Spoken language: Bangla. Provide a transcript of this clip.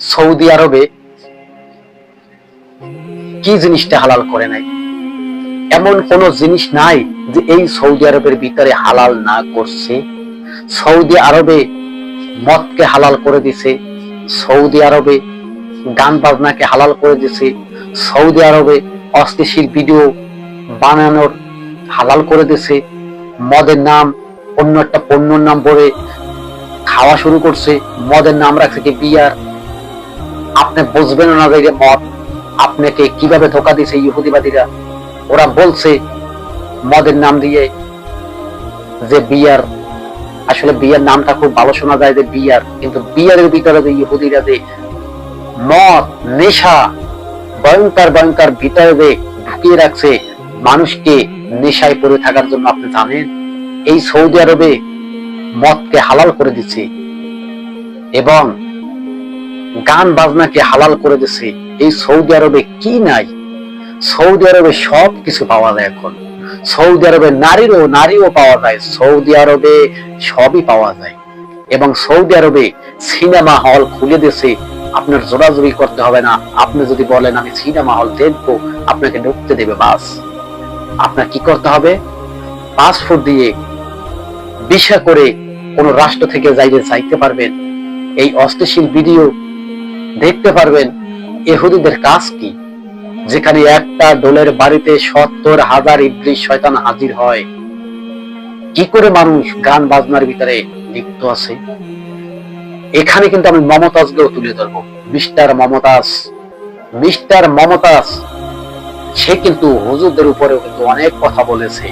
সৌদি আরবে কি জিনিসটা হালাল করে নাই? এমন কোন জিনিস নাই যে এই সৌদি আরবের ভিতরে হালাল না করছে। সৌদি আরবে মদকে হালাল করে দিছে, সৌদি আরবে গান বাজনাকে হালাল করে দিছে, সৌদি আরবে অশ্লীল ভিডিও বানানোর হালাল করে দিছে, মদের নাম অন্য একটা পণ্যের নাম বলে খাওয়া শুরু করছে, মদের নাম রাখছে কি বিয়ার। আপনি বুঝবেন না যে মদ আপনাকে কিভাবে ধোকা দিছে ইহুদিবাদীরা। ওরা বলছে মদের নাম দিয়ে যে বিয়ার, আসলে বিয়ার নামটা খুব ভালো শোনা যায় যে বিয়ার, কিন্তু বিয়ারের ভিতরে যে ইহুদিরা যে মদ নেশা ভয়ঙ্কর ভয়ঙ্কর ভিতরে যে ঢুকিয়ে রাখছে মানুষকে নেশায় পড়ে থাকার জন্য। আপনি জানেন এই সৌদি আরবে মদকে হালাল করে দিচ্ছে এবং গান বাজনাকে হালাল করে দিচ্ছে। এই সৌদি আরবে কি নাই? সৌদি আরবে সব কিছু পাওয়া যায় এখন। সৌদি আরবে নারীও পাওয়া যায়, সৌদি আরবে সবই পাওয়া যায়। এবং সৌদি আরবে সিনেমা হল খুলে দিয়েছে, আপনার জোরাজুরি করতে হবে না। আপনি যদি বলেন আমি সিনেমা হল দেখবো, আপনাকে ঢুকতে দেবে। বাস আপনার কি করতে হবে? পাসপোর্ট দিয়ে ভিসা করে কোন রাষ্ট্র থেকে যাইতে পারবেন, এই অশ্লীল ভিডিও দেখতে পারবেন। ইহুদিদের কাজ কি? যেখানে একটা ডোলের বাড়িতে 70,000 ইবলিস শয়তান হাজির হয়, কি করে মানুষ গান বাজনার ভিতরে লিপ্ত আছে? এখানে কিন্তু আমি মমতাজকেও তুলে ধরবো। মিস্টার মমতাজ সে কিন্তু হুজুরদের উপরেও কিন্তু অনেক কথা বলেছে।